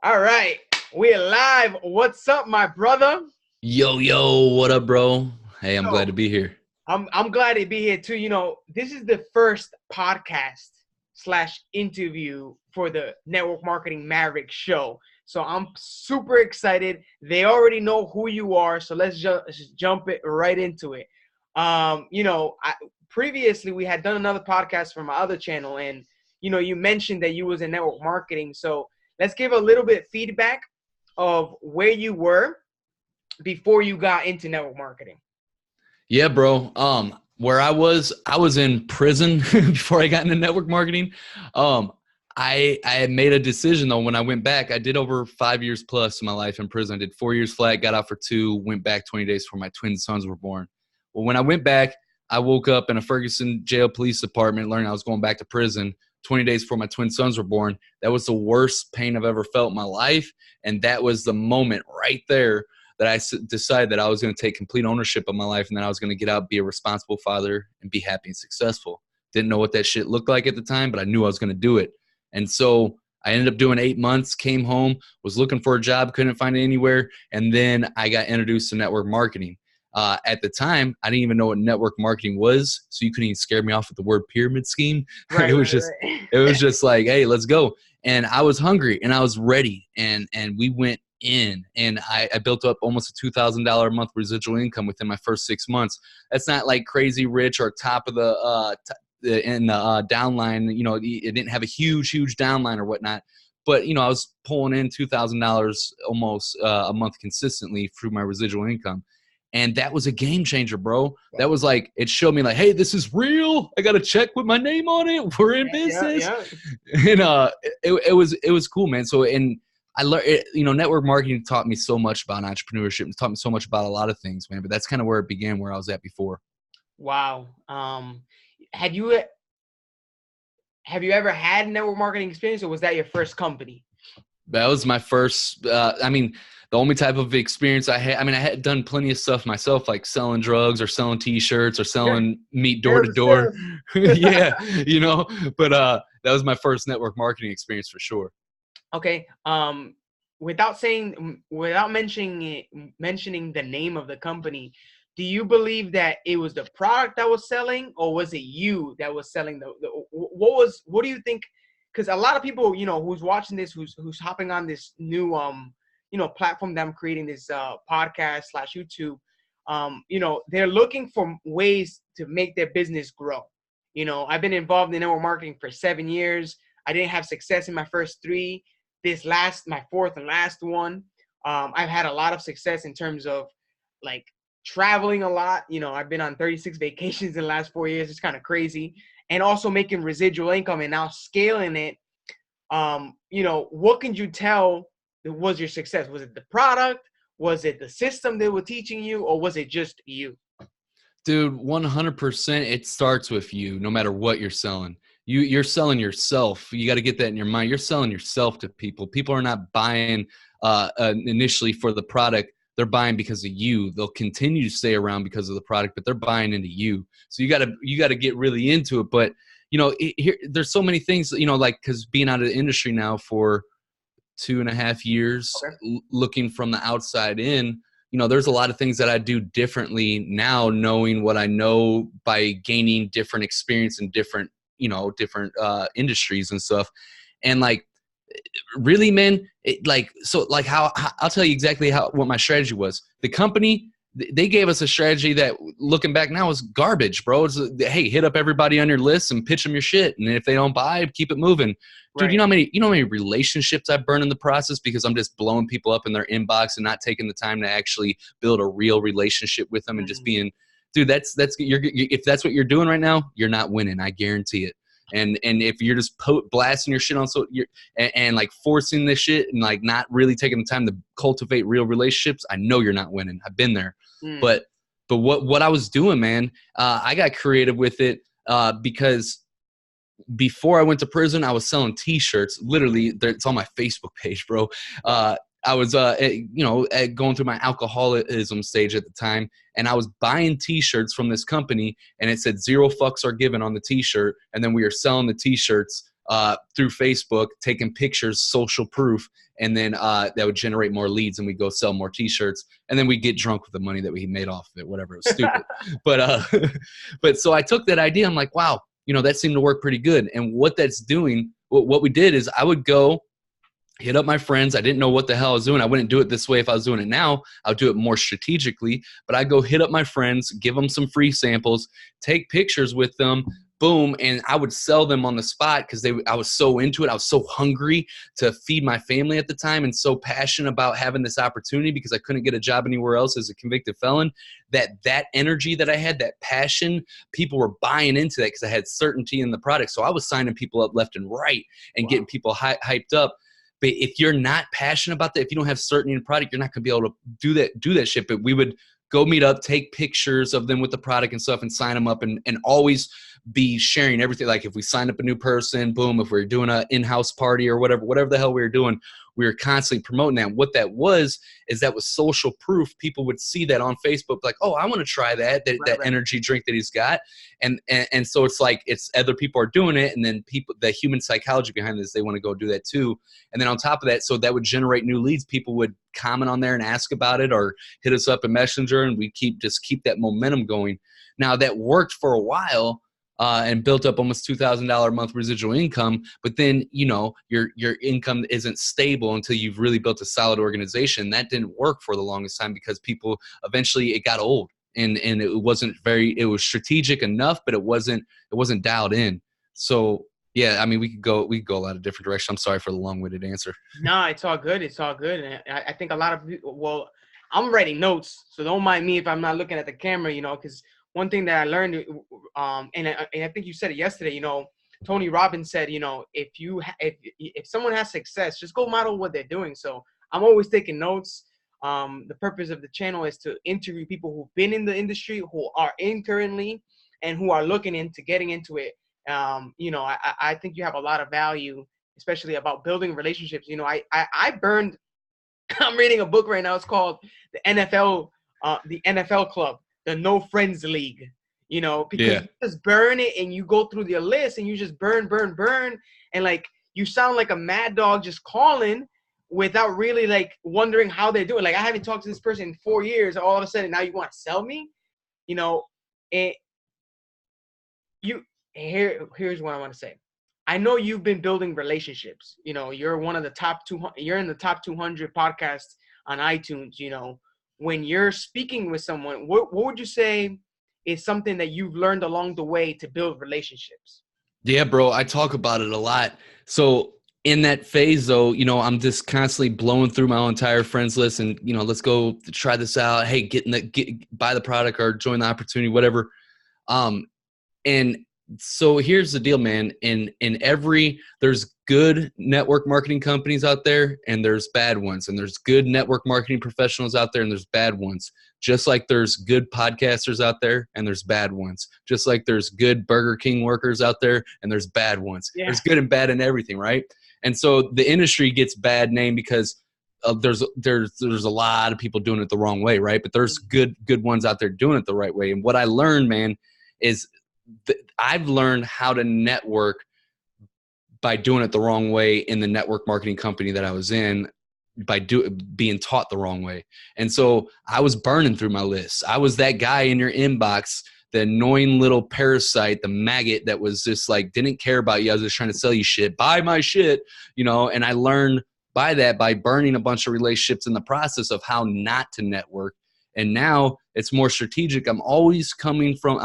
All right, we're live. What's up, my brother? Yo, what up, bro? Hey, I'm glad So to be here. I'm glad to be here too. This is the first podcast slash interview for the Network Marketing Maverick show. So I'm super excited. They already know who you are, so let's just jump it right into it. Previously we had done another podcast for my other channel, and you mentioned that you was in network marketing. So let's give a little bit of feedback of where you were before you got into network marketing. Yeah, bro. Where I was in prison before I got into network marketing. I had made a decision though when I went back. I did over 5 years plus of my life in prison. I did 4 years flat, got out for 2, went back 20 days before my twin sons were born. Well, when I went back, I woke up in a Ferguson jail police department, learning I was going back to prison 20 days before my twin sons were born. That was the worst pain I've ever felt in my life. And that was the moment right there that I decided that I was going to take complete ownership of my life, and that I was going to get out, be a responsible father, and be happy and successful. Didn't know what that shit looked like at the time, but I knew I was going to do it. And so I ended up doing 8 months, came home, was looking for a job, couldn't find it anywhere, and then I got introduced to network marketing. At the time, I didn't even know what network marketing was, so you couldn't even scare me off with the word pyramid scheme. Right, it was right, just, right. it was just like, hey, let's go. And I was hungry and I was ready, and we went in, and I built up almost a $2,000 a month residual income within my first 6 months. That's not like crazy rich or top of the downline. It didn't have a huge downline or whatnot, but I was pulling in $2,000 almost a month consistently through my residual income. And that was a game changer, bro. That was like, it showed me like, hey, this is real. I got a check with my name on it. We're in business. Yeah. And it was cool, man. So, and I learned, network marketing taught me so much about entrepreneurship. It taught me so much about a lot of things, man. But that's kind of where it began, where I was at before. Wow. Had you have you ever had network marketing experience, or was that your first company? That was my first, the only type of experience I had. I mean, I had done plenty of stuff myself, like selling drugs or selling T-shirts or selling meat door to door. Yeah, but that was my first network marketing experience for sure. Okay. Without mentioning the name of the company, do you believe that it was the product that was selling, or was it you that was selling what do you think? Because a lot of people, who's watching this, who's hopping on this new platform that I'm creating, this podcast slash YouTube, they're looking for ways to make their business grow. I've been involved in network marketing for 7 years. I didn't have success in my first 3. My fourth and last one, I've had a lot of success in terms of like traveling a lot. I've been on 36 vacations in the last 4 years. It's kind of crazy. And also making residual income and now scaling it. What can you tell was your success? Was it the product? Was it the system they were teaching you, or was it just you? Dude, 100%. It starts with you, no matter what you're selling. You're selling yourself. You got to get that in your mind. You're selling yourself to people. People are not buying initially for the product. They're buying because of you. They'll continue to stay around because of the product, but they're buying into you. So you got to get really into it. But there's so many things. Like, because being out of the industry now for 2.5 years, Okay. looking from the outside in, there's a lot of things that I do differently now, knowing what I know by gaining different experience in different industries and stuff. And like, really, man, how I'll tell you exactly what my strategy was. The company, they gave us a strategy that, looking back now, is garbage, bro. It's, hey, hit up everybody on your list and pitch them your shit, and if they don't buy, keep it moving. Dude, Right. you know how many relationships I burn in the process because I'm just blowing people up in their inbox and not taking the time to actually build a real relationship with them and just being, dude, if that's what you're doing right now, you're not winning. I guarantee it. And if you're just blasting your shit on and like forcing this shit and like not really taking the time to cultivate real relationships, I know you're not winning. I've been there. But what I was doing, man, I got creative with it because before I went to prison, I was selling T-shirts. Literally, it's on my Facebook page, bro. I was, going through my alcoholism stage at the time, and I was buying T-shirts from this company, and it said 0 fucks are given on the T-shirt, and then we were selling the T-shirts through Facebook, taking pictures, social proof, and then that would generate more leads, and we go sell more T-shirts, and then we get drunk with the money that we made off of it, whatever. It was stupid. But so I took that idea. I'm like, wow, that seemed to work pretty good. And what that's doing, what we did is I would go hit up my friends. I didn't know what the hell I was doing. I wouldn't do it this way if I was doing it now. I would do it more strategically. But I go hit up my friends, give them some free samples, take pictures with them, boom, and I would sell them on the spot because I was so into it. I was so hungry to feed my family at the time and so passionate about having this opportunity because I couldn't get a job anywhere else as a convicted felon. That energy that I had, that passion, people were buying into that because I had certainty in the product. So I was signing people up left and right and getting people hyped up. But if you're not passionate about that, if you don't have certainty in the product, you're not going to be able to do that shit. But we would go meet up, take pictures of them with the product and stuff and sign them up and always be sharing everything. Like if we signed up a new person, boom, if we were doing an in-house party or whatever the hell we were doing, we were constantly promoting that. What that was social proof. People would see that on Facebook, like, oh, I want to try that energy drink that he's got. And so it's like, it's other people are doing it. And then the human psychology behind this, they want to go do that too. And then on top of that, so that would generate new leads. People would comment on there and ask about it or hit us up in Messenger, and we keep that momentum going. Now that worked for a while. And built up almost $2,000 a month residual income. But then, your income isn't stable until you've really built a solid organization. That didn't work for the longest time because people eventually it got old and it was strategic enough, but it wasn't dialed in. So yeah, I mean, we could go a lot of different directions. I'm sorry for the long-winded answer. No, it's all good. It's all good. And I think a lot of people, well, I'm writing notes, so don't mind me if I'm not looking at the camera, because one thing that I learned, and I think you said it yesterday, Tony Robbins said, if someone has success, just go model what they're doing. So I'm always taking notes. The purpose of the channel is to interview people who've been in the industry, who are in currently, and who are looking into getting into it. I think you have a lot of value, especially about building relationships. I burned. I'm reading a book right now. It's called the NFL Club. The No Friends League, because you just burn it and you go through the list and you just burn. And like, you sound like a mad dog just calling without really like wondering how they're doing. Like, I haven't talked to this person in 4 years. All of a sudden now you want to sell me, here's what I want to say. I know you've been building relationships. You're one of the top 200, you're in the top 200 podcasts on iTunes, when you're speaking with someone, what would you say is something that you've learned along the way to build relationships? Yeah, bro, I talk about it a lot. So in that phase though, I'm just constantly blowing through my entire friends list and, let's go try this out. Hey, buy the product or join the opportunity, whatever. And so here's the deal, man. There's good network marketing companies out there and there's bad ones, and there's good network marketing professionals out there and there's bad ones. Just like there's good podcasters out there and there's bad ones. Just like there's good Burger King workers out there and there's bad ones. Yeah. There's good and bad in everything, right? And so the industry gets bad name because there's a lot of people doing it the wrong way, right? But there's good ones out there doing it the right way. And what I learned, man, is I've learned how to network by doing it the wrong way in the network marketing company that I was in, by being taught the wrong way. And so I was burning through my list. I was that guy in your inbox, the annoying little parasite, the maggot that was just like, didn't care about you. I was just trying to sell you shit, buy my shit, and I learned by burning a bunch of relationships in the process of how not to network. And now it's more strategic. I'm always coming from,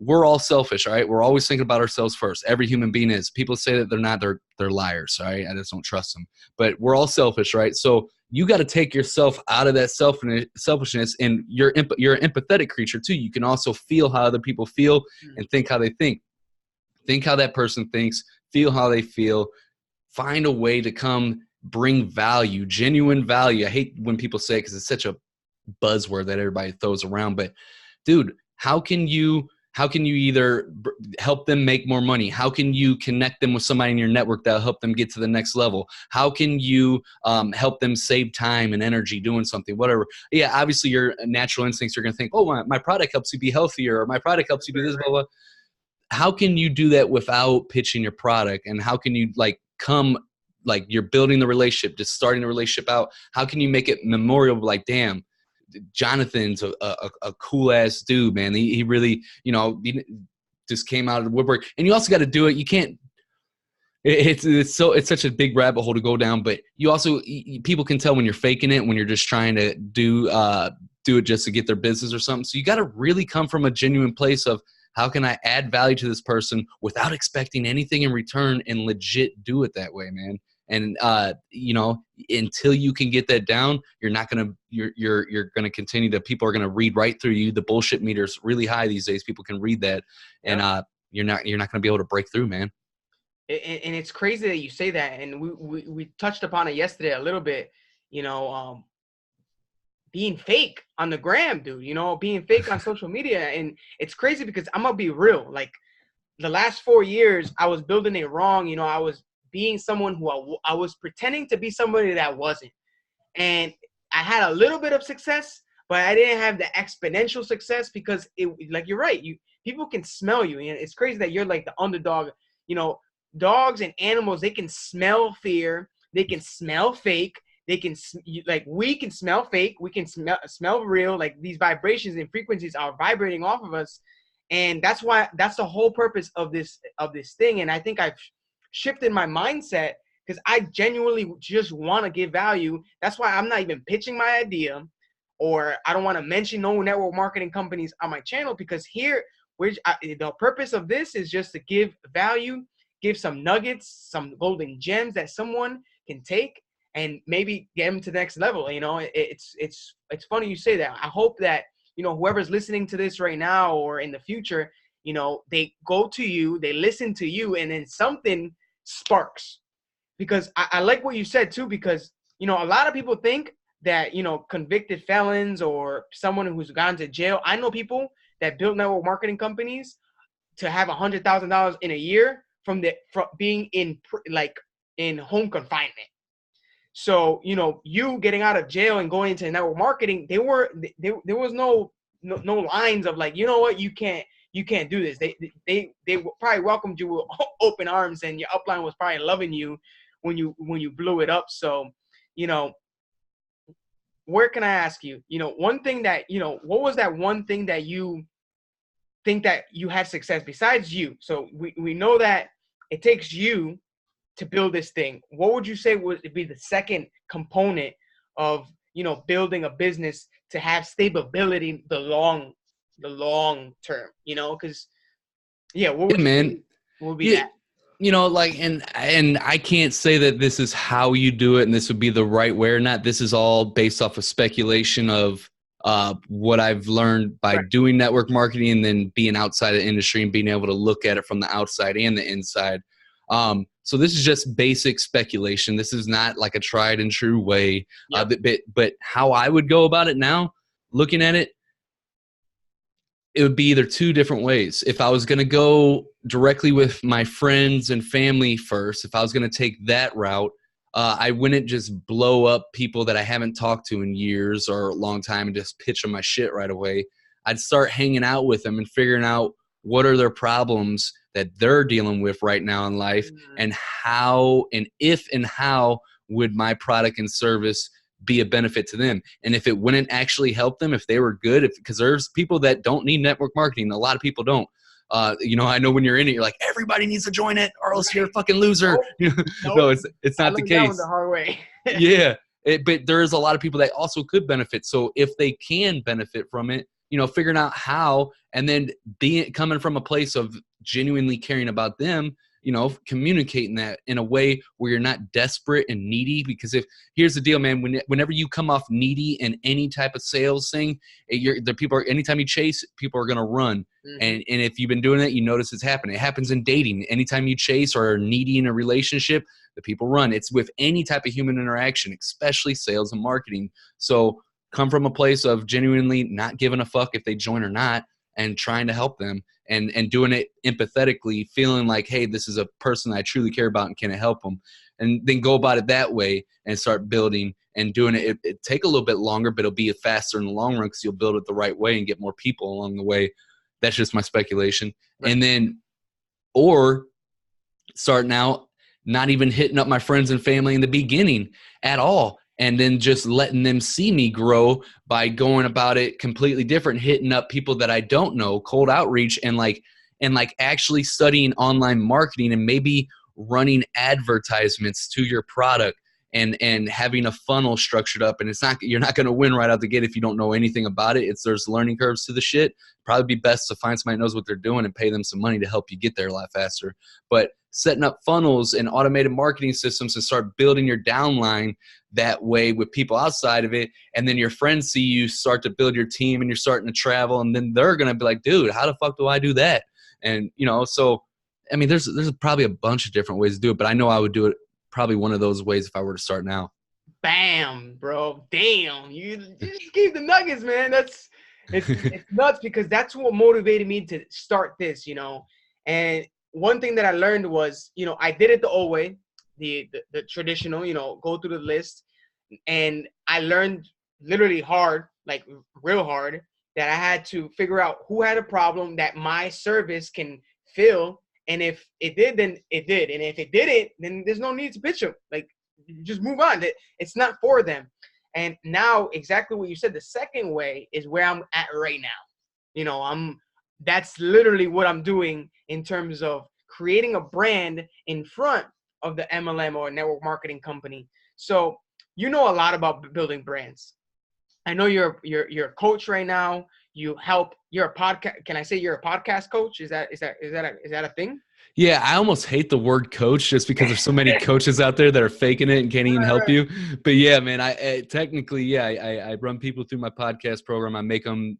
we're all selfish, all right? We're always thinking about ourselves first. Every human being is. People say that they're not, they're liars, all right? I just don't trust them. But we're all selfish, right? So you got to take yourself out of that selfishness, and you're an empathetic creature too. You can also feel how other people feel and think how they think. Think how that person thinks, feel how they feel. Find a way to come bring value, genuine value. I hate when people say it because it's such a buzzword that everybody throws around. But dude, how can you either help them make more money? How can you connect them with somebody in your network that'll help them get to the next level? How can you help them save time and energy doing something, whatever? Yeah, obviously your natural instincts are going to think, oh, my product helps you be healthier, or my product helps you do this, blah, blah. how can you do that without pitching your product? And how can you like you're building the relationship, just starting the relationship out? How can you make it memorial? Like, damn, Jonathan's a cool ass dude, man. He really, you know, he just came out of the woodwork. And you also got to do it. You can't, it's such a big rabbit hole to go down, but you also, people can tell when you're faking it, when you're just trying to do it just to get their business or something. So you got to really come from a genuine place of, how can I add value to this person without expecting anything in return, and legit do it that way, man. And you know, until you can get that down, you're not gonna you're gonna continue to, people are gonna read right through you. The bullshit meter's really high these days. People can read that, and you're not gonna be able to break through, man. And it's crazy that you say that. And we touched upon it yesterday a little bit. You know, being fake on the gram, dude, you know, being fake on social media. And it's crazy because I'm gonna be real. Like, the last 4 years, I was building it wrong. You know, I was being someone who I was pretending to be somebody that wasn't. And I had a little bit of success, but I didn't have the exponential success because like, you're right. People can smell you. And it's crazy that you're like the underdog. You know, dogs and animals, they can smell fear. They can smell fake. They can, like, we can smell fake. We can smell real. Like, these vibrations and frequencies are vibrating off of us. And that's the whole purpose of this thing. And I think I've shifted my mindset because I genuinely just want to give value. That's why I'm not even pitching my idea, or I don't want to mention no network marketing companies on my channel, because the purpose of this is just to give value, give some nuggets, some golden gems that someone can take and maybe get them to the next level. You know, it's funny you say that. I hope that, you know, whoever's listening to this right now or in the future, you know, they go to you, they listen to you, and then something sparks. Because I like what you said too, because, you know, a lot of people think that, you know, convicted felons or someone who's gone to jail. I know people that built network marketing companies to have $100,000 in a year from being in home confinement. So, you know, you getting out of jail and going into network marketing, there was no lines of like, you know what, you can't do this. They probably welcomed you with open arms, and your upline was probably loving you when you blew it up. So, you know, where can I ask you, you know, one thing that, you know, what was that one thing that you think that you had success besides you? So we know that it takes you to build this thing. What would you say would be the second component of, you know, building a business to have stability the long term, you know? Because what would you say would be that? You know, like, and I can't say that this is how you do it and this would be the right way or not. This is all based off of speculation of what I've learned by doing network marketing and then being outside of the industry and being able to look at it from the outside and the inside. So this is just basic speculation. This is not like a tried and true way. But how I would go about it now, looking at it, it would be either two different ways. If I was going to go directly with my friends and family first, if I was going to take that route, I wouldn't just blow up people that I haven't talked to in years or a long time and just pitch them my shit right away. I'd start hanging out with them and figuring out what are their problems that they're dealing with right now in life, and how and if and how would my product and service be a benefit to them. And if it wouldn't actually help them, if they were good, because there's people that don't need network marketing. A lot of people don't. You know, I know when you're in it, you're like, everybody needs to join it or else you're a fucking loser. No, it's not the case. That was the hard way. But there is a lot of people that also could benefit. So if they can benefit from it, you know, figuring out how, and then coming from a place of genuinely caring about them, you know, communicating that in a way where you're not desperate and needy. Because here's the deal, man, whenever you come off needy in any type of sales thing, anytime you chase, people are going to run. And if you've been doing that, you notice it's happening. It happens in dating. Anytime you chase or are needy in a relationship, the people run. It's with any type of human interaction, especially sales and marketing. So come from a place of genuinely not giving a fuck if they join or not, and trying to help them and doing it empathetically, feeling like, hey, this is a person I truly care about and can I help them? And then go about it that way and start building and doing it. It take a little bit longer, but it'll be faster in the long run because you'll build it the right way and get more people along the way. That's just my speculation. And then or starting out, not even hitting up my friends and family in the beginning at all. And then just letting them see me grow by going about it completely different, hitting up people that I don't know, cold outreach, and actually studying online marketing and maybe running advertisements to your product and having a funnel structured up. And you're not going to win right out the gate if you don't know anything about it. There's learning curves to the shit. Probably be best to find somebody who knows what they're doing and pay them some money to help you get there a lot faster. But setting up funnels and automated marketing systems and start building your downline that way with people outside of it. And then your friends see you start to build your team and you're starting to travel. And then they're going to be like, dude, how the fuck do I do that? And, so, I mean, there's probably a bunch of different ways to do it, but I know I would do it probably one of those ways if I were to start now. Bam, bro. Damn. You just gave the nuggets, man. It's nuts, because that's what motivated me to start this, And one thing that I learned was, I did it the old way, the traditional, go through the list. And I learned literally hard, like real hard, that I had to figure out who had a problem that my service can fill. And if it did, then it did. And if it didn't, then there's no need to pitch them. Like, you just move on. It's not for them. And now, exactly what you said, the second way is where I'm at right now. That's literally what I'm doing in terms of creating a brand in front of the MLM or network marketing company. So you know a lot about building brands. I know you're a coach right now. You're a podcast. Can I say you're a podcast coach? Is that a thing? Yeah, I almost hate the word coach just because there's so many coaches out there that are faking it and can't even help you. But yeah, man, I run people through my podcast program. I make them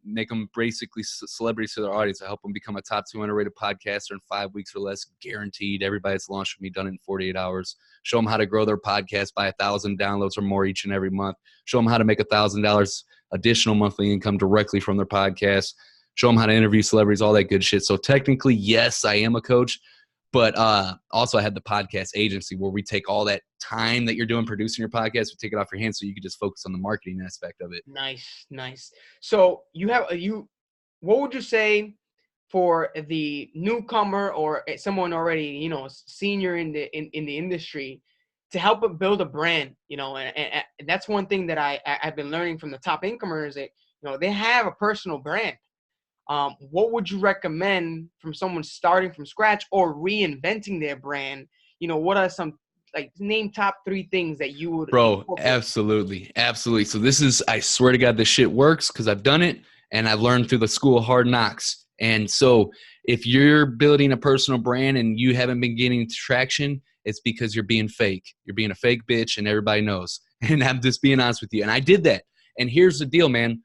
basically celebrities to their audience. I help them become a top 200 rated podcaster in 5 weeks or less, guaranteed. Everybody that's launched with me done it in 48 hours. Show them how to grow their podcast by 1,000 downloads or more each and every month. Show them how to make $1,000 additional monthly income directly from their podcast. Show them how to interview celebrities, all that good shit. So technically, yes, I am a coach. But also I had the podcast agency where we take all that time that you're doing producing your podcast, we take it off your hands so you can just focus on the marketing aspect of it. Nice. So what would you say for the newcomer or someone already, senior in the industry, to help them build a brand, and that's one thing that I've been learning from the top incomers, that, they have a personal brand. What would you recommend from someone starting from scratch or reinventing their brand? What are some, name top 3 things that you would incorporate? Absolutely. So I swear to God, this shit works because I've done it and I've learned through the school of hard knocks. And so if you're building a personal brand and you haven't been getting traction, it's because you're being fake. You're being a fake bitch and everybody knows. And I'm just being honest with you. And I did that. And here's the deal, man.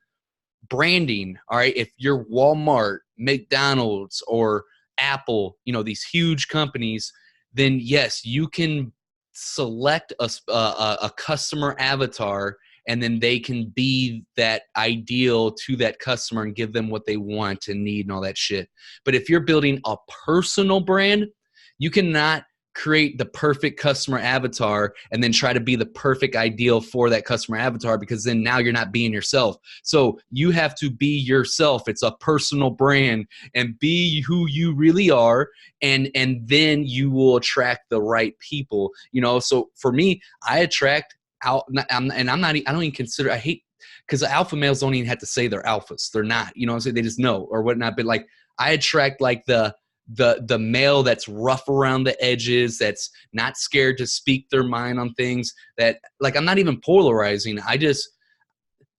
Branding, all right, if you're Walmart, McDonald's, or Apple, these huge companies, then yes, you can select a customer avatar and then they can be that ideal to that customer and give them what they want and need and all that shit. But if you're building a personal brand, you cannot create the perfect customer avatar and then try to be the perfect ideal for that customer avatar, because then now you're not being yourself. So you have to be yourself. It's a personal brand, and be who you really are, and then you will attract the right people. So for me, I attract out, and I don't even consider, I hate, because alpha males don't even have to say they're alphas. They're not, so they just know or whatnot. But I attract the male that's rough around the edges, that's not scared to speak their mind on things, that I'm not even polarizing.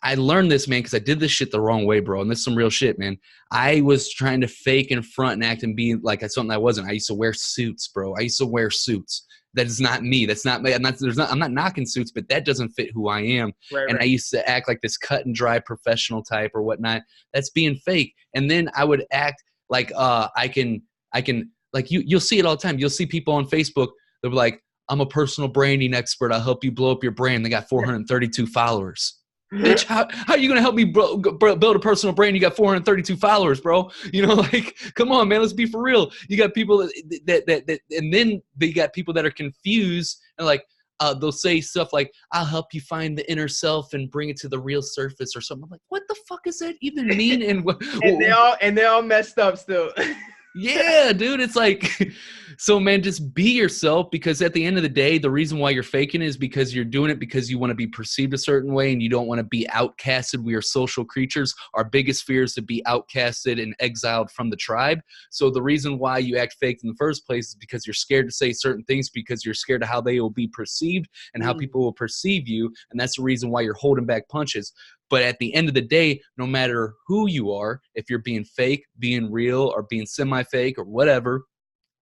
I learned this, man, because I did this shit the wrong way, bro. And this is some real shit, man. I was trying to fake and front and act and be like something I wasn't. I used to wear suits, bro. I used to wear suits. That is not me. That's not me. I'm not knocking suits, but that doesn't fit who I am. Right. I used to act like this cut and dry professional type or whatnot. That's being fake. And then I would act like I can you'll see it all the time. You'll see people on Facebook. They'll be like, I'm a personal branding expert. I'll help you blow up your brand. They got 432 followers. Bitch, how are you going to help me build a personal brand? You got 432 followers, bro. Come on, man, let's be for real. You got people that and then they got people that are confused and they'll say stuff like, I'll help you find the inner self and bring it to the real surface or something. I'm like, what the fuck does that even mean? And they're all messed up still. Yeah, dude. It's like, so man, just be yourself, because at the end of the day, the reason why you're faking it is because you're doing it because you want to be perceived a certain way and you don't want to be outcasted. We are social creatures. Our biggest fear is to be outcasted and exiled from the tribe. So the reason why you act fake in the first place is because you're scared to say certain things, because you're scared of how they will be perceived and how people will perceive you. And that's the reason why you're holding back punches. But at the end of the day, no matter who you are, if you're being fake, being real, or being semi-fake or whatever,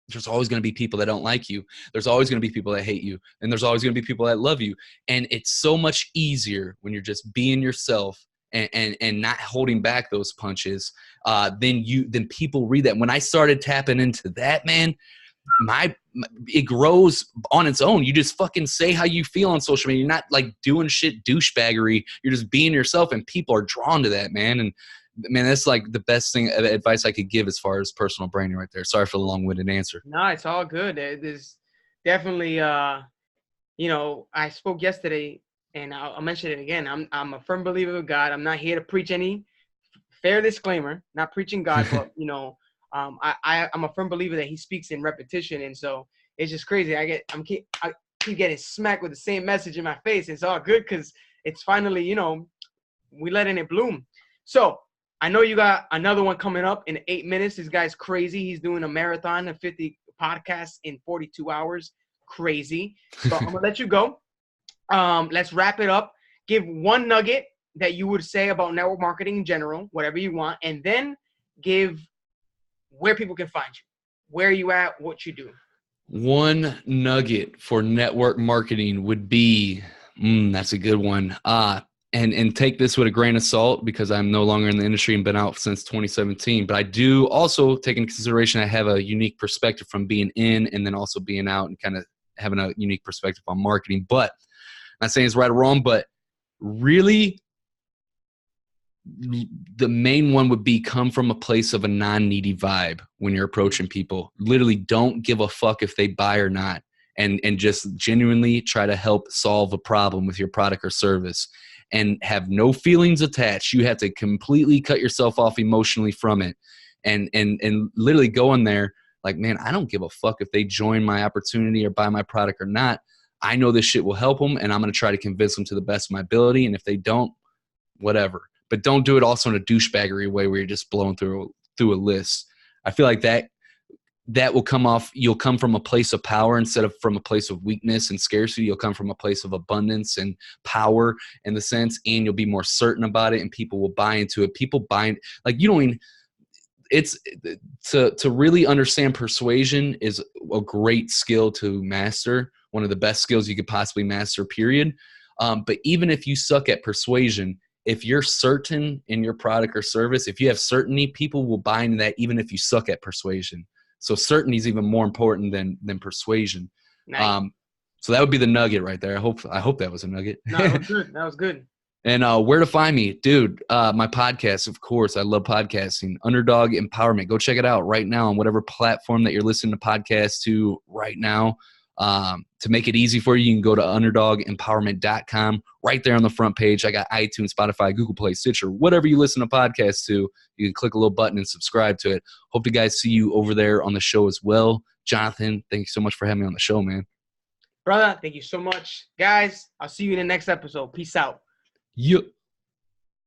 there's always going to be people that don't like you. There's always going to be people that hate you. And there's always going to be people that love you. And it's so much easier when you're just being yourself and not holding back those punches. Then people read that. When I started tapping into that, man, it grows on its own. You just fucking say how you feel on social media. You're not like doing shit douchebaggery. You're just being yourself, and people are drawn to that, man. And man, that's like the best thing advice I could give as far as personal branding right there. Sorry for the long-winded answer. No, it's all good. There's definitely, you know, I spoke yesterday, and I'll mention it again. I'm a firm believer of God. I'm not here to preach any. Fair disclaimer, not preaching God, but you know, I'm a firm believer that He speaks in repetition, and so it's just crazy. I keep getting smacked with the same message in my face. It's all good because it's finally, you know, we letting it bloom. So I know you got another one coming up in 8 minutes. This guy's crazy. He's doing a marathon of 50 podcasts in 42 hours. Crazy. So I'm gonna let you go. Let's wrap it up. Give one nugget that you would say about network marketing in general, whatever you want, and then give where people can find you, where you at, what you do. One nugget for network marketing would be, that's a good one. And take this with a grain of salt, because I'm no longer in the industry and been out since 2017. But I do also take into consideration I have a unique perspective from being in and then also being out, and kind of having a unique perspective on marketing. But I'm not saying it's right or wrong, but really the main one would be come from a place of a non-needy vibe when you're approaching people. Literally don't give a fuck if they buy or not, and just genuinely try to help solve a problem with your product or service, and have no feelings attached. You have to completely cut yourself off emotionally from it, and literally go in there like, man, I don't give a fuck if they join my opportunity or buy my product or not. I know this shit will help them, and I'm going to try to convince them to the best of my ability. And if they don't, whatever. But don't do it also in a douchebaggery way where you're just blowing through a list. I feel like that will come off. You'll come from a place of power instead of from a place of weakness and scarcity. You'll come from a place of abundance and power in the sense, and you'll be more certain about it, and people will buy into it. People buy, like, you don't even, it's to really understand persuasion is a great skill to master. One of the best skills you could possibly master, period. But even if you suck at persuasion, if you're certain in your product or service, if you have certainty, people will buy into that even if you suck at persuasion. So certainty is even more important than persuasion. Nice. So that would be the nugget right there. I hope that was a nugget. No, that was good. That was good. And where to find me, dude? My podcast, of course. I love podcasting. Underdog Empowerment. Go check it out right now on whatever platform that you're listening to podcasts to right now. To make it easy for you, you can go to underdogempowerment.com. Right there on the front page, I got iTunes, Spotify, Google Play, Stitcher, whatever you listen to podcasts to. You can click a little button and subscribe to it. Hope you guys see you over there on the show as well. Jonathan, thank you so much for having me on the show, man. Brother, thank you so much. Guys, I'll see you in the next episode. Peace out. Yep.